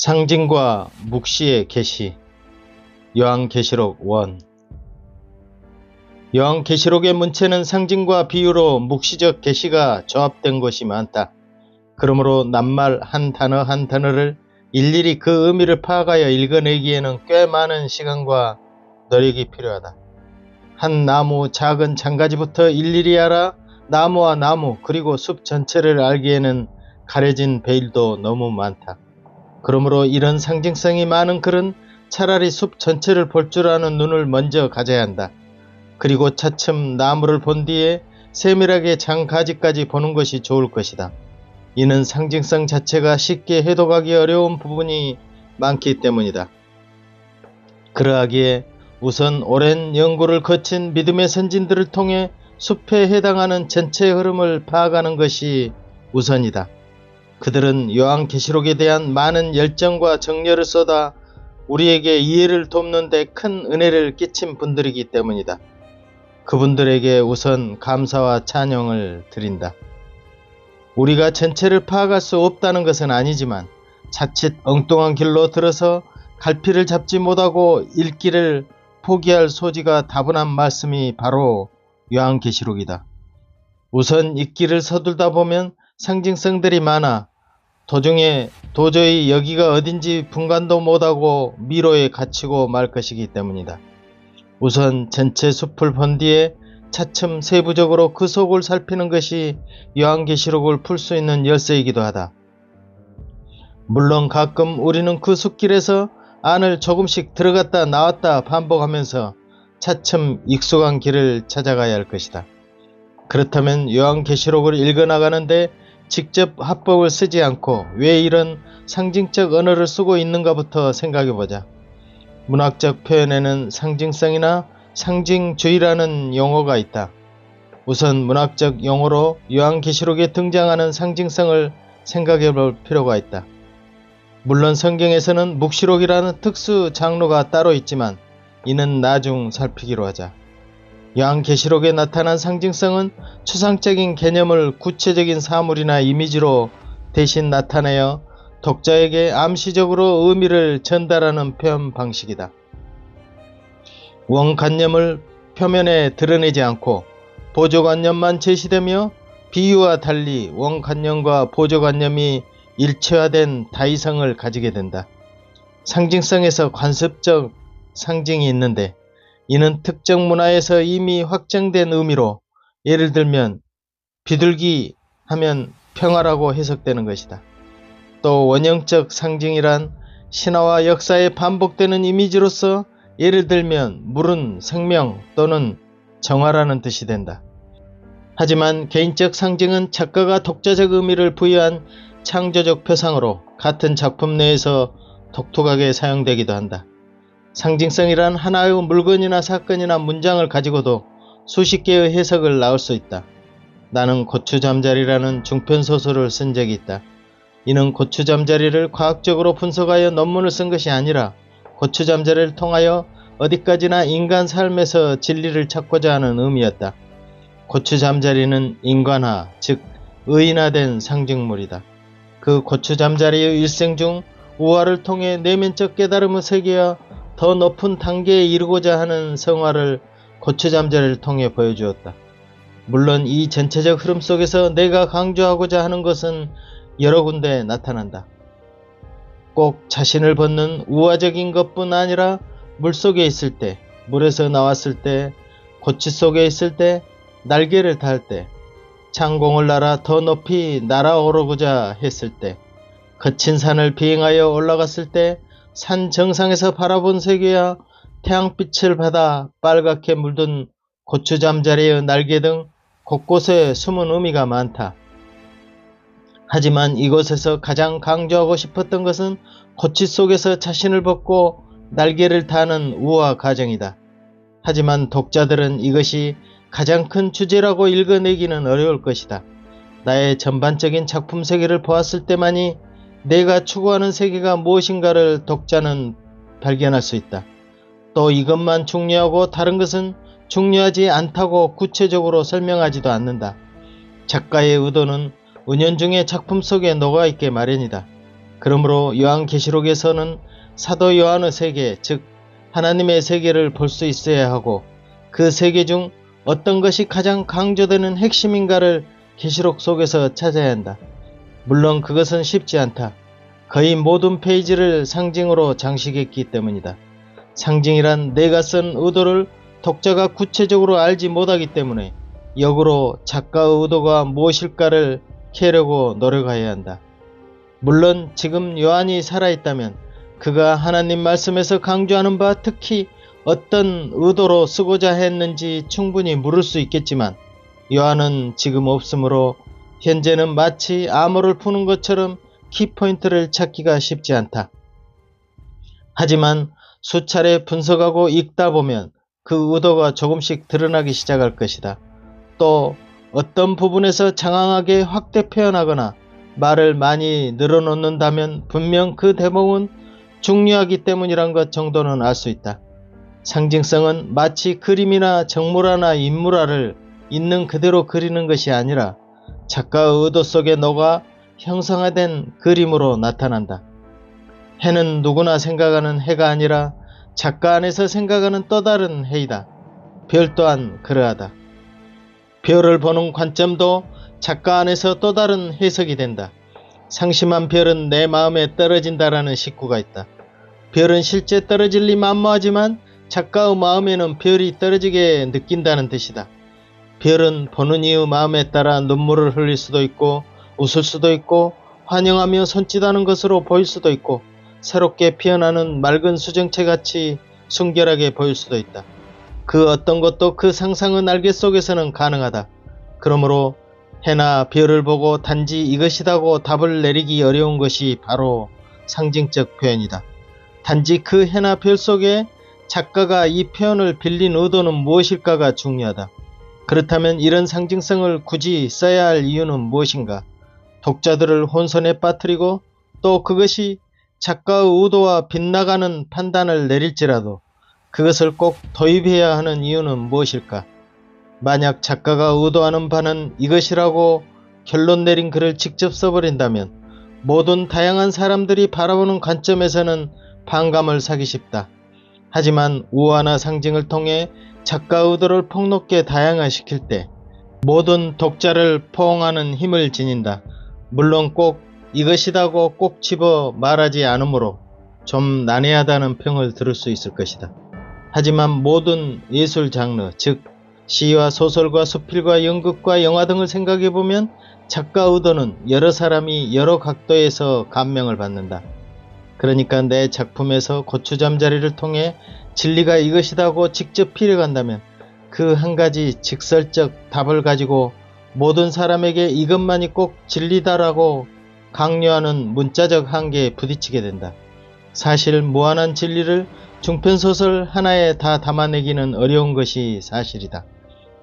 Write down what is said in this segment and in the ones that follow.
상징과 묵시의 계시. 요한계시록 1. 요한계시록의 문체는 상징과 비유로 묵시적 계시가 조합된 것이 많다. 그러므로 낱말 한 단어 한 단어를 일일이 그 의미를 파악하여 읽어내기에는 꽤 많은 시간과 노력이 필요하다. 한 나무 작은 장가지부터 일일이 알아 나무와 나무 그리고 숲 전체를 알기에는 가려진 베일도 너무 많다. 그러므로 이런 상징성이 많은 글은 차라리 숲 전체를 볼 줄 아는 눈을 먼저 가져야 한다. 그리고 차츰 나무를 본 뒤에 세밀하게 장가지까지 보는 것이 좋을 것이다. 이는 상징성 자체가 쉽게 해독하기 어려운 부분이 많기 때문이다. 그러하기에 우선 오랜 연구를 거친 믿음의 선진들을 통해 숲에 해당하는 전체 흐름을 파악하는 것이 우선이다. 그들은 요한계시록에 대한 많은 열정과 정열을 쏟아 우리에게 이해를 돕는 데 큰 은혜를 끼친 분들이기 때문이다. 그분들에게 우선 감사와 찬양을 드린다. 우리가 전체를 파악할 수 없다는 것은 아니지만 자칫 엉뚱한 길로 들어서 갈피를 잡지 못하고 읽기를 포기할 소지가 다분한 말씀이 바로 요한계시록이다. 우선 읽기를 서둘다 보면 상징성들이 많아 도중에 도저히 여기가 어딘지 분간도 못하고 미로에 갇히고 말 것이기 때문이다. 우선 전체 숲을 본 뒤에 차츰 세부적으로 그 속을 살피는 것이 요한계시록을 풀 수 있는 열쇠이기도 하다. 물론 가끔 우리는 그 숲길에서 안을 조금씩 들어갔다 나왔다 반복하면서 차츰 익숙한 길을 찾아가야 할 것이다. 그렇다면 요한계시록을 읽어나가는데 직접 합법을 쓰지 않고 왜 이런 상징적 언어를 쓰고 있는가부터 생각해보자. 문학적 표현에는 상징성이나 상징주의라는 용어가 있다. 우선 문학적 용어로 요한계시록에 등장하는 상징성을 생각해볼 필요가 있다. 물론 성경에서는 묵시록이라는 특수 장르가 따로 있지만 이는 나중 살피기로 하자. 요한계시록에 나타난 상징성은 추상적인 개념을 구체적인 사물이나 이미지로 대신 나타내어 독자에게 암시적으로 의미를 전달하는 표현 방식이다. 원관념을 표면에 드러내지 않고 보조관념만 제시되며 비유와 달리 원관념과 보조관념이 일체화된 다이성을 가지게 된다. 상징성에서 관습적 상징이 있는데 이는 특정 문화에서 이미 확정된 의미로 예를 들면 비둘기 하면 평화라고 해석되는 것이다. 또 원형적 상징이란 신화와 역사에 반복되는 이미지로서 예를 들면 물은 생명 또는 정화라는 뜻이 된다. 하지만 개인적 상징은 작가가 독자적 의미를 부여한 창조적 표상으로 같은 작품 내에서 독특하게 사용되기도 한다. 상징성이란 하나의 물건이나 사건이나 문장을 가지고도 수십 개의 해석을 낳을 수 있다. 나는 고추잠자리라는 중편소설을 쓴 적이 있다. 이는 고추잠자리를 과학적으로 분석하여 논문을 쓴 것이 아니라 고추잠자리를 통하여 어디까지나 인간 삶에서 진리를 찾고자 하는 의미였다. 고추잠자리는 인간화, 즉 의인화된 상징물이다. 그 고추잠자리의 일생 중 우화를 통해 내면적 깨달음의 세계와 더 높은 단계에 이르고자 하는 성화를 고추잠자리를 통해 보여주었다. 물론 이 전체적 흐름 속에서 내가 강조하고자 하는 것은 여러 군데 나타난다. 꼭 자신을 벗는 우화적인 것뿐 아니라 물속에 있을 때, 물에서 나왔을 때, 고추 속에 있을 때, 날개를 달 때, 창공을 날아 더 높이 날아오르고자 했을 때, 거친 산을 비행하여 올라갔을 때, 산 정상에서 바라본 세계와 태양빛을 받아 빨갛게 물든 고추잠자리의 날개 등 곳곳에 숨은 의미가 많다. 하지만 이곳에서 가장 강조하고 싶었던 것은 고추 속에서 자신을 벗고 날개를 다는 우화 과정이다. 하지만 독자들은 이것이 가장 큰 주제라고 읽어내기는 어려울 것이다. 나의 전반적인 작품 세계를 보았을 때만이 내가 추구하는 세계가 무엇인가를 독자는 발견할 수 있다. 또 이것만 중요하고 다른 것은 중요하지 않다고 구체적으로 설명하지도 않는다. 작가의 의도는 은연중에 작품 속에 녹아있게 마련이다. 그러므로 요한계시록에서는 사도 요한의 세계, 즉 하나님의 세계를 볼 수 있어야 하고 그 세계 중 어떤 것이 가장 강조되는 핵심인가를 계시록 속에서 찾아야 한다. 물론 그것은 쉽지 않다. 거의 모든 페이지를 상징으로 장식했기 때문이다. 상징이란 내가 쓴 의도를 독자가 구체적으로 알지 못하기 때문에 역으로 작가의 의도가 무엇일까를 캐려고 노력해야 한다. 물론 지금 요한이 살아있다면 그가 하나님 말씀에서 강조하는 바 특히 어떤 의도로 쓰고자 했는지 충분히 물을 수 있겠지만 요한은 지금 없으므로 현재는 마치 암호를 푸는 것처럼 키포인트를 찾기가 쉽지 않다. 하지만 수차례 분석하고 읽다 보면 그 의도가 조금씩 드러나기 시작할 것이다. 또 어떤 부분에서 장황하게 확대 표현하거나 말을 많이 늘어놓는다면 분명 그 대목은 중요하기 때문이란 것 정도는 알 수 있다. 상징성은 마치 그림이나 정물화나 인물화를 있는 그대로 그리는 것이 아니라 작가의 의도 속에 녹아 형상화된 그림으로 나타난다. 해는 누구나 생각하는 해가 아니라 작가 안에서 생각하는 또 다른 해이다. 별 또한 그러하다. 별을 보는 관점도 작가 안에서 또 다른 해석이 된다. 상심한 별은 내 마음에 떨어진다라는 식구가 있다. 별은 실제 떨어질 리 만무하지만 작가의 마음에는 별이 떨어지게 느낀다는 뜻이다. 별은 보는 이의 마음에 따라 눈물을 흘릴 수도 있고 웃을 수도 있고 환영하며 손짓하는 것으로 보일 수도 있고 새롭게 피어나는 맑은 수정체같이 순결하게 보일 수도 있다. 그 어떤 것도 그 상상의 날개 속에서는 가능하다. 그러므로 해나 별을 보고 단지 이것이라고 답을 내리기 어려운 것이 바로 상징적 표현이다. 단지 그 해나 별 속에 작가가 이 표현을 빌린 의도는 무엇일까가 중요하다. 그렇다면 이런 상징성을 굳이 써야 할 이유는 무엇인가? 독자들을 혼선에 빠뜨리고 또 그것이 작가의 의도와 빗나가는 판단을 내릴지라도 그것을 꼭 도입해야 하는 이유는 무엇일까? 만약 작가가 의도하는 바는 이것이라고 결론 내린 글을 직접 써버린다면 모든 다양한 사람들이 바라보는 관점에서는 반감을 사기 쉽다. 하지만 우화나 상징을 통해 작가의 의도를 폭넓게 다양화시킬 때 모든 독자를 포옹하는 힘을 지닌다. 물론 꼭 이것이라고 꼭 집어 말하지 않으므로 좀 난해하다는 평을 들을 수 있을 것이다. 하지만 모든 예술 장르, 즉 시와 소설과 수필과 연극과 영화 등을 생각해보면 작가 의도는 여러 사람이 여러 각도에서 감명을 받는다. 그러니까 내 작품에서 고추잠자리를 통해 진리가 이것이라고 직접 필요한다면 그 한 가지 직설적 답을 가지고 모든 사람에게 이것만이 꼭 진리다라고 강요하는 문자적 한계에 부딪히게 된다. 사실 무한한 진리를 중편소설 하나에 다 담아내기는 어려운 것이 사실이다.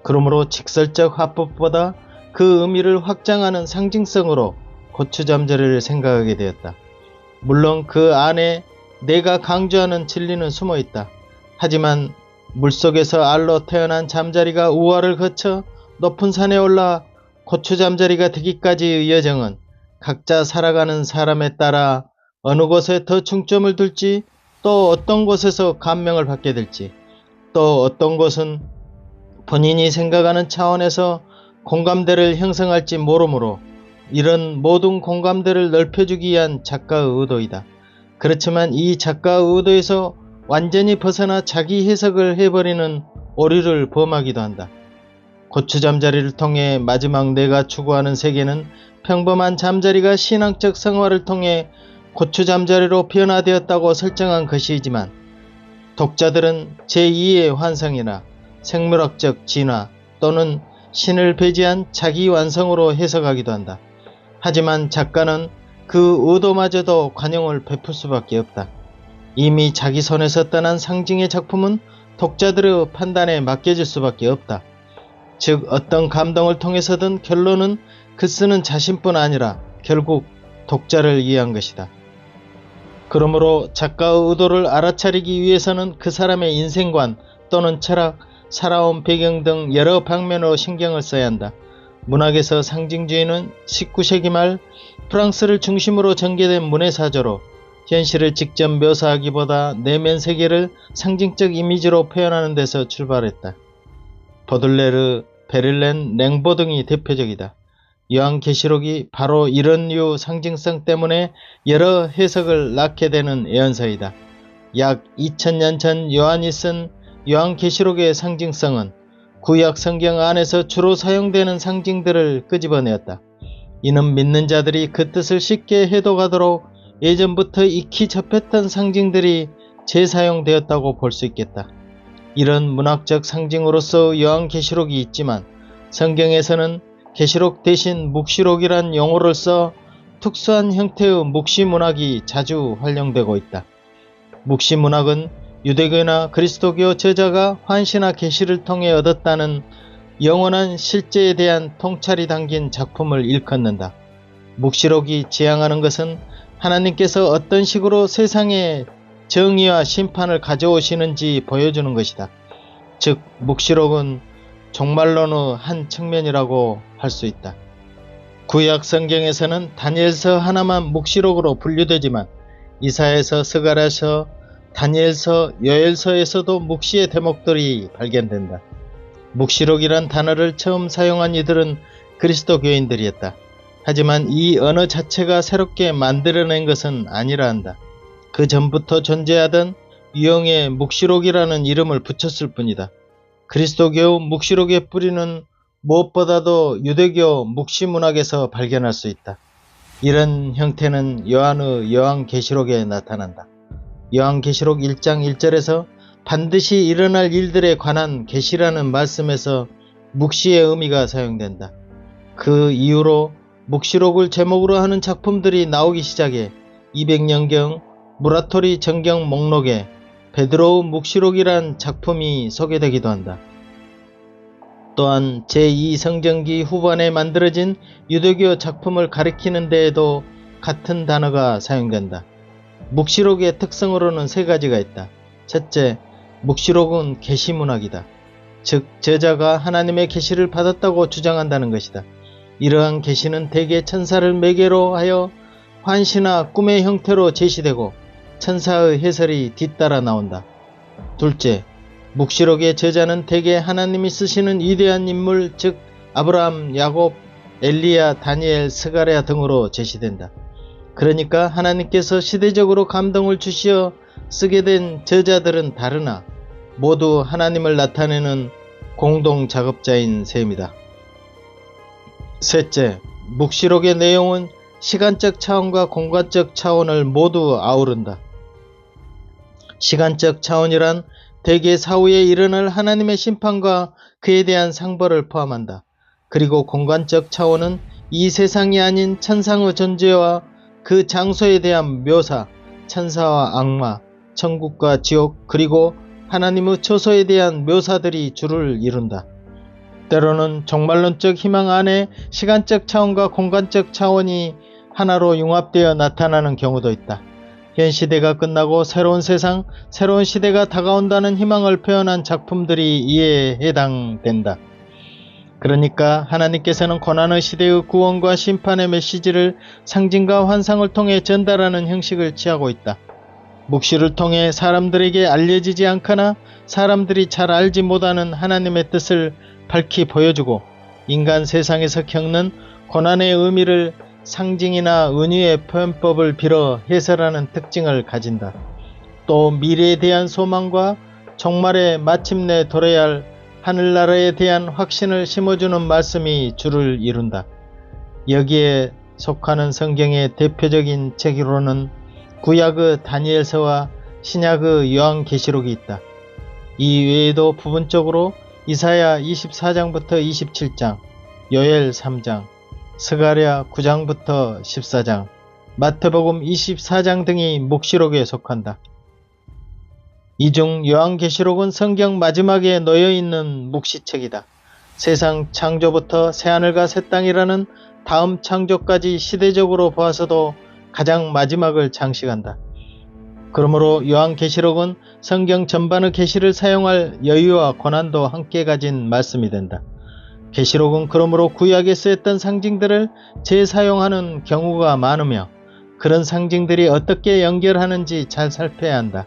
그러므로 직설적 화법보다 그 의미를 확장하는 상징성으로 고추잠자리를 생각하게 되었다. 물론 그 안에 내가 강조하는 진리는 숨어 있다. 하지만 물속에서 알로 태어난 잠자리가 우화를 거쳐 높은 산에 올라 고추잠자리가 되기까지의 여정은 각자 살아가는 사람에 따라 어느 곳에 더 중점을 둘지, 또 어떤 곳에서 감명을 받게 될지, 또 어떤 곳은 본인이 생각하는 차원에서 공감대를 형성할지 모르므로 이런 모든 공감대를 넓혀주기 위한 작가의 의도이다. 그렇지만 이 작가의 의도에서 완전히 벗어나 자기 해석을 해버리는 오류를 범하기도 한다. 고추잠자리를 통해 마지막 내가 추구하는 세계는 평범한 잠자리가 신앙적 성화를 통해 고추잠자리로 변화되었다고 설정한 것이지만 독자들은 제2의 환상이나 생물학적 진화 또는 신을 배제한 자기 완성으로 해석하기도 한다. 하지만 작가는 그 의도마저도 관용을 베풀 수밖에 없다. 이미 자기 손에서 떠난 상징의 작품은 독자들의 판단에 맡겨질 수밖에 없다. 즉 어떤 감동을 통해서든 결론은 그 쓰는 자신뿐 아니라 결국 독자를 위한 것이다. 그러므로 작가의 의도를 알아차리기 위해서는 그 사람의 인생관 또는 철학, 살아온 배경 등 여러 방면으로 신경을 써야 한다. 문학에서 상징주의는 19세기 말 프랑스를 중심으로 전개된 문해사조로 현실을 직접 묘사하기보다 내면 세계를 상징적 이미지로 표현하는 데서 출발했다. 보들레르, 베를렌, 랭보 등이 대표적이다. 요한계시록이 바로 이런 류 상징성 때문에 여러 해석을 낳게 되는 애언서이다. 약 2000년 전 요한이 쓴 요한계시록의 상징성은 구약 성경 안에서 주로 사용되는 상징들을 끄집어내었다. 이는 믿는 자들이 그 뜻을 쉽게 해독하도록 예전부터 익히 접했던 상징들이 재사용되었다고 볼 수 있겠다. 이런 문학적 상징으로서 요한계시록이 있지만 성경에서는 계시록 대신 묵시록이란 용어를 써 특수한 형태의 묵시문학이 자주 활용되고 있다. 묵시문학은 유대교나 그리스도교 저자가 환시나 계시를 통해 얻었다는 영원한 실제에 대한 통찰이 담긴 작품을 일컫는다. 묵시록이 지향하는 것은 하나님께서 어떤 식으로 세상에 정의와 심판을 가져오시는지 보여주는 것이다. 즉 묵시록은 종말론의 한 측면이라고 할 수 있다. 구약 성경에서는 다니엘서 하나만 묵시록으로 분류되지만 이사야서, 스가랴서, 다니엘서, 요엘서에서도 묵시의 대목들이 발견된다. 묵시록이란 단어를 처음 사용한 이들은 그리스도 교인들이었다. 하지만 이 언어 자체가 새롭게 만들어낸 것은 아니라 한다. 그 전부터 존재하던 유형의 묵시록이라는 이름을 붙였을 뿐이다. 그리스도교 묵시록의 뿌리는 무엇보다도 유대교 묵시문학에서 발견할 수 있다. 이런 형태는 요한의 요한계시록에 나타난다. 요한계시록 1장 1절에서 반드시 일어날 일들에 관한 계시라는 말씀에서 묵시의 의미가 사용된다. 그 이후로 묵시록을 제목으로 하는 작품들이 나오기 시작해 200년경 무라토리 정경 목록에 베드로의 묵시록이란 작품이 소개되기도 한다. 또한 제2성경기 후반에 만들어진 유대교 작품을 가리키는 데에도 같은 단어가 사용된다. 묵시록의 특성으로는 세 가지가 있다. 첫째, 묵시록은 계시문학이다. 즉 저자가 하나님의 계시를 받았다고 주장한다는 것이다. 이러한 계시는 대개 천사를 매개로 하여 환시나 꿈의 형태로 제시되고 천사의 해설이 뒤따라 나온다. 둘째, 묵시록의 저자는 대개 하나님이 쓰시는 위대한 인물, 즉 아브라함, 야곱, 엘리야, 다니엘, 스가랴 등으로 제시된다. 그러니까 하나님께서 시대적으로 감동을 주시어 쓰게 된 저자들은 다르나 모두 하나님을 나타내는 공동 작업자인 셈이다. 셋째, 묵시록의 내용은 시간적 차원과 공간적 차원을 모두 아우른다. 시간적 차원이란 대개 사후에 일어날 하나님의 심판과 그에 대한 상벌을 포함한다. 그리고 공간적 차원은 이 세상이 아닌 천상의 존재와 그 장소에 대한 묘사, 천사와 악마, 천국과 지옥, 그리고 하나님의 처소에 대한 묘사들이 주를 이룬다. 때로는 종말론적 희망 안에 시간적 차원과 공간적 차원이 하나로 융합되어 나타나는 경우도 있다. 현 시대가 끝나고 새로운 세상, 새로운 시대가 다가온다는 희망을 표현한 작품들이 이에 해당된다. 그러니까 하나님께서는 고난의 시대의 구원과 심판의 메시지를 상징과 환상을 통해 전달하는 형식을 취하고 있다. 묵시를 통해 사람들에게 알려지지 않거나 사람들이 잘 알지 못하는 하나님의 뜻을 밝히 보여주고 인간 세상에서 겪는 고난의 의미를 상징이나 은유의 표현법을 빌어 해설하는 특징을 가진다. 또 미래에 대한 소망과 종말에 마침내 도래야 할 하늘나라에 대한 확신을 심어주는 말씀이 주를 이룬다. 여기에 속하는 성경의 대표적인 책으로는 구약의 다니엘서와 신약의 요한계시록이 있다. 이 외에도 부분적으로 이사야 24장부터 27장, 요엘 3장, 스가랴 9장부터 14장, 마태복음 24장 등이 묵시록에 속한다. 이 중 요한계시록은 성경 마지막에 놓여있는 묵시책이다. 세상 창조부터 새하늘과 새 땅이라는 다음 창조까지 시대적으로 보아서도 가장 마지막을 장식한다. 그러므로 요한계시록은 성경 전반의 계시를 사용할 여유와 권한도 함께 가진 말씀이 된다. 계시록은 그러므로 구약에 쓰였던 상징들을 재사용하는 경우가 많으며 그런 상징들이 어떻게 연결하는지 잘 살펴야 한다.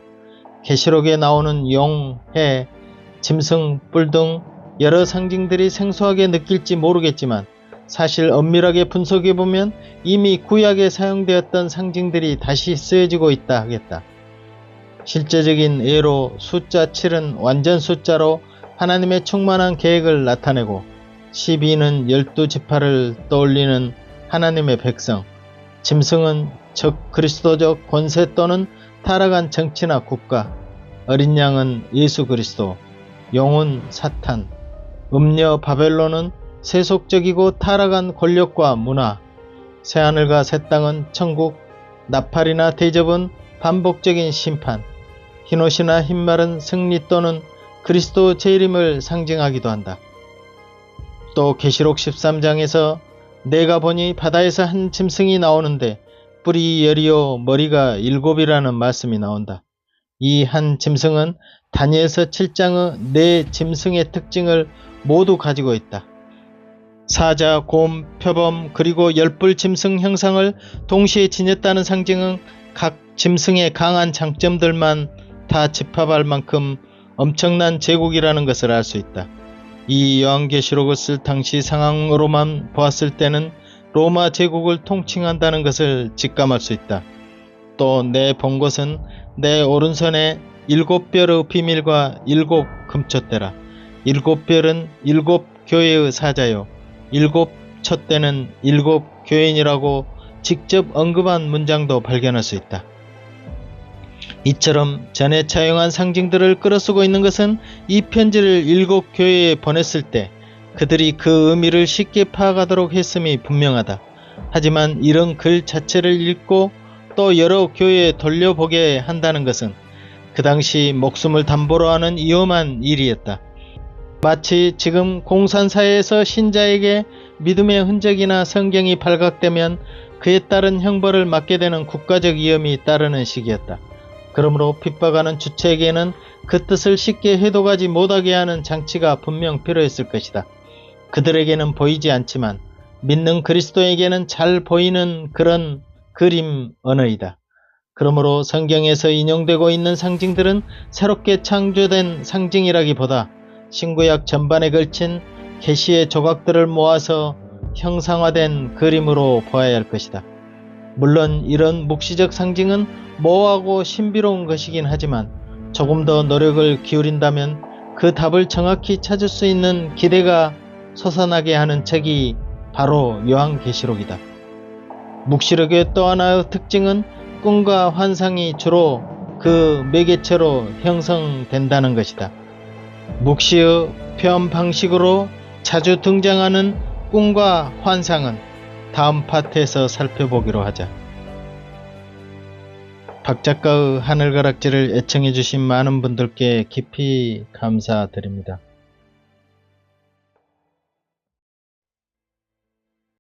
계시록에 나오는 용, 해, 짐승, 뿔 등 여러 상징들이 생소하게 느낄지 모르겠지만 사실 엄밀하게 분석해보면 이미 구약에 사용되었던 상징들이 다시 쓰여지고 있다 하겠다. 실제적인 예로 숫자 7은 완전 숫자로 하나님의 충만한 계획을 나타내고 12는 12지파를 떠올리는 하나님의 백성, 짐승은 즉 그리스도적 권세 또는 타락한 정치나 국가, 어린 양은 예수 그리스도, 용은 사탄, 음녀 바벨론은 세속적이고 타락한 권력과 문화, 새하늘과 새 땅은 천국, 나팔이나 대접은 반복적인 심판, 흰옷이나 흰말은 승리 또는 그리스도 재림을 상징하기도 한다. 또 계시록 13장에서 내가 보니 바다에서 한 짐승이 나오는데 뿔이 10이요 머리가 7이라는 말씀이 나온다. 이 한 짐승은 다니엘서 7장의 네 짐승의 특징을 모두 가지고 있다. 사자, 곰, 표범 그리고 열뿔 짐승 형상을 동시에 지녔다는 상징은 각 짐승의 강한 장점들만 다 집합할 만큼 엄청난 제국이라는 것을 알 수 있다. 이 요한계시록을 쓸 당시 상황으로만 보았을 때는 로마 제국을 통칭한다는 것을 직감할 수 있다. 또 내 본 것은 내 오른손에 7별의 비밀과 7 금촛대라. 7별은 7 교회의 사자요 7 촛대는 7 교인이라고 직접 언급한 문장도 발견할 수 있다. 이처럼 전에 차용한 상징들을 끌어쓰고 있는 것은 이 편지를 7 교회에 보냈을 때 그들이 그 의미를 쉽게 파악하도록 했음이 분명하다. 하지만 이런 글 자체를 읽고 또 여러 교회에 돌려보게 한다는 것은 그 당시 목숨을 담보로 하는 위험한 일이었다. 마치 지금 공산사회에서 신자에게 믿음의 흔적이나 성경이 발각되면 그에 따른 형벌을 맞게 되는 국가적 위험이 따르는 시기였다. 그러므로 핍박하는 주체에게는 그 뜻을 쉽게 해독하지 못하게 하는 장치가 분명 필요했을 것이다. 그들에게는 보이지 않지만 믿는 그리스도에게는 잘 보이는 그런 그림 언어이다. 그러므로 성경에서 인용되고 있는 상징들은 새롭게 창조된 상징이라기보다 신구약 전반에 걸친 계시의 조각들을 모아서 형상화된 그림으로 보아야 할 것이다. 물론 이런 묵시적 상징은 모호하고 신비로운 것이긴 하지만 조금 더 노력을 기울인다면 그 답을 정확히 찾을 수 있는 기대가 솟아나게 하는 책이 바로 요한계시록이다. 묵시록의 또 하나의 특징은 꿈과 환상이 주로 그 매개체로 형성된다는 것이다. 묵시의 표현 방식으로 자주 등장하는 꿈과 환상은 다음 파트에서 살펴보기로 하자. 박 작가의 하늘가락지를 애청해 주신 많은 분들께 깊이 감사드립니다.